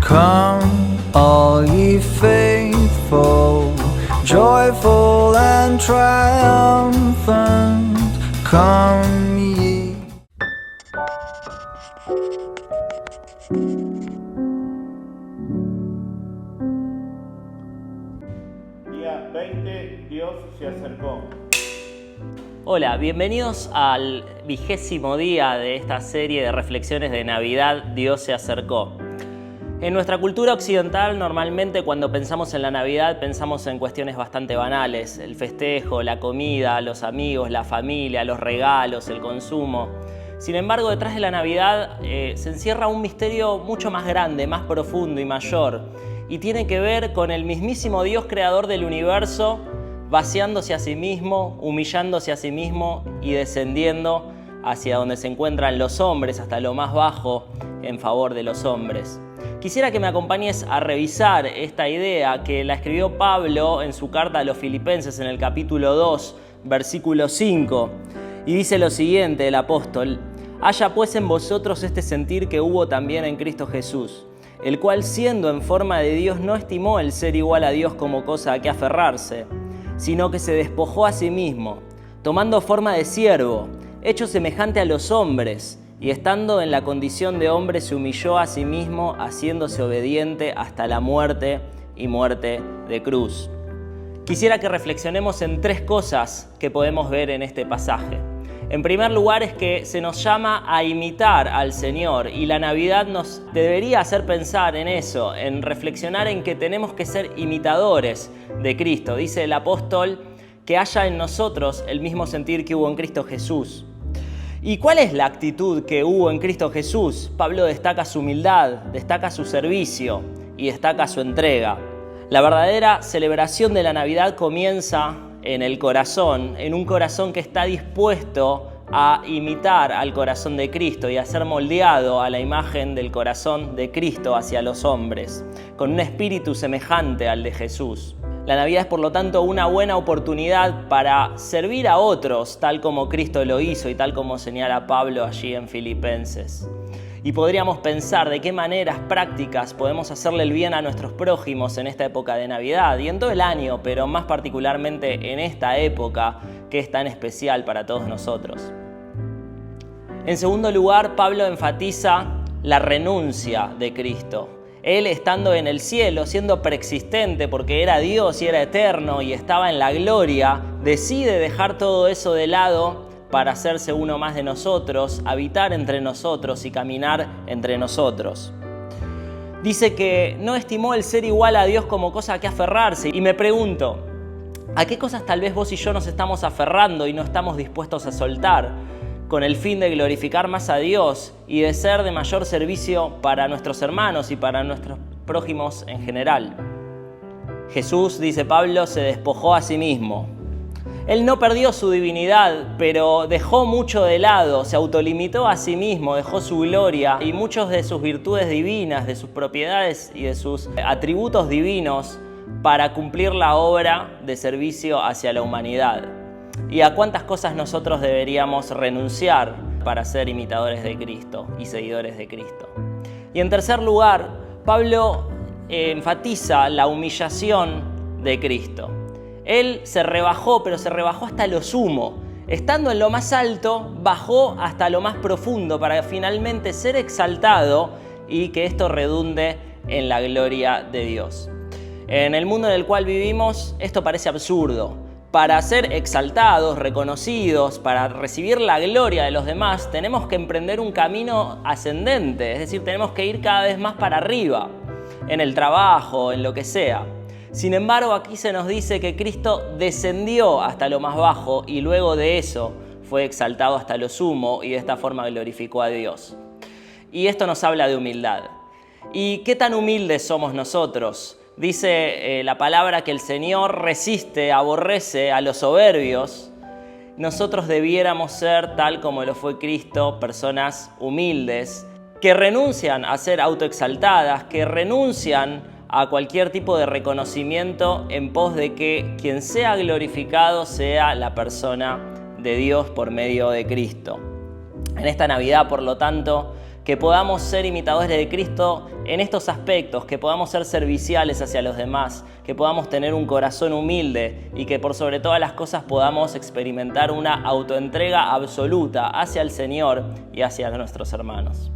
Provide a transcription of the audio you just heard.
Come, all ye faithful, joyful and triumphant, come ye. Día 20, Dios se acercó. Hola, bienvenidos al 20º día de esta serie de reflexiones de Navidad, Dios se acercó. En nuestra cultura occidental, normalmente cuando pensamos en la Navidad pensamos en cuestiones bastante banales: el festejo, la comida, los amigos, la familia, los regalos, el consumo. Sin embargo, detrás de la Navidad se encierra un misterio mucho más grande, más profundo y mayor, y tiene que ver con el mismísimo Dios creador del universo, vaciándose a sí mismo, humillándose a sí mismo y descendiendo hacia donde se encuentran los hombres, hasta lo más bajo, en favor de los hombres. Quisiera que me acompañes a revisar esta idea que la escribió Pablo en su carta a los Filipenses en el capítulo 2, versículo 5. Y dice lo siguiente el apóstol: «Haya pues en vosotros este sentir que hubo también en Cristo Jesús, el cual siendo en forma de Dios no estimó el ser igual a Dios como cosa a que aferrarse, sino que se despojó a sí mismo, tomando forma de siervo, hecho semejante a los hombres, y estando en la condición de hombre se humilló a sí mismo, haciéndose obediente hasta la muerte y muerte de cruz». Quisiera que reflexionemos en tres cosas que podemos ver en este pasaje. En primer lugar, es que se nos llama a imitar al Señor, y la Navidad nos debería hacer pensar en eso, en reflexionar en que tenemos que ser imitadores de Cristo. Dice el apóstol que haya en nosotros el mismo sentir que hubo en Cristo Jesús. ¿Y cuál es la actitud que hubo en Cristo Jesús? Pablo destaca su humildad, destaca su servicio y destaca su entrega. La verdadera celebración de la Navidad comienza en el corazón, en un corazón que está dispuesto a imitar al corazón de Cristo y a ser moldeado a la imagen del corazón de Cristo hacia los hombres, con un espíritu semejante al de Jesús. La Navidad es, por lo tanto, una buena oportunidad para servir a otros, tal como Cristo lo hizo y tal como señala Pablo allí en Filipenses. Y podríamos pensar de qué maneras prácticas podemos hacerle el bien a nuestros prójimos en esta época de Navidad y en todo el año, pero más particularmente en esta época que es tan especial para todos nosotros. En segundo lugar, Pablo enfatiza la renuncia de Cristo. Él, estando en el cielo, siendo preexistente porque era Dios y era eterno y estaba en la gloria, decide dejar todo eso de lado para hacerse uno más de nosotros, habitar entre nosotros y caminar entre nosotros. Dice que no estimó el ser igual a Dios como cosa a que aferrarse. Y me pregunto, ¿a qué cosas tal vez vos y yo nos estamos aferrando y no estamos dispuestos a soltar, con el fin de glorificar más a Dios y de ser de mayor servicio para nuestros hermanos y para nuestros prójimos en general? Jesús, dice Pablo, se despojó a sí mismo. Él no perdió su divinidad, pero dejó mucho de lado, se autolimitó a sí mismo, dejó su gloria y muchos de sus virtudes divinas, de sus propiedades y de sus atributos divinos para cumplir la obra de servicio hacia la humanidad. ¿Y a cuántas cosas nosotros deberíamos renunciar para ser imitadores de Cristo y seguidores de Cristo? Y en tercer lugar, Pablo enfatiza la humillación de Cristo. Él se rebajó, pero se rebajó hasta lo sumo. Estando en lo más alto, bajó hasta lo más profundo para finalmente ser exaltado y que esto redunde en la gloria de Dios. En el mundo en el cual vivimos, esto parece absurdo. Para ser exaltados, reconocidos, para recibir la gloria de los demás, tenemos que emprender un camino ascendente, es decir, tenemos que ir cada vez más para arriba, en el trabajo, en lo que sea. Sin embargo, aquí se nos dice que Cristo descendió hasta lo más bajo y luego de eso fue exaltado hasta lo sumo y de esta forma glorificó a Dios. Y esto nos habla de humildad. ¿Y qué tan humildes somos nosotros? Dice la palabra que el Señor resiste, aborrece a los soberbios. Nosotros debiéramos ser, tal como lo fue Cristo, personas humildes, que renuncian a ser autoexaltadas, que renuncian a cualquier tipo de reconocimiento en pos de que quien sea glorificado sea la persona de Dios por medio de Cristo. En esta Navidad, por lo tanto, que podamos ser imitadores de Cristo en estos aspectos, que podamos ser serviciales hacia los demás, que podamos tener un corazón humilde y que por sobre todas las cosas podamos experimentar una autoentrega absoluta hacia el Señor y hacia nuestros hermanos.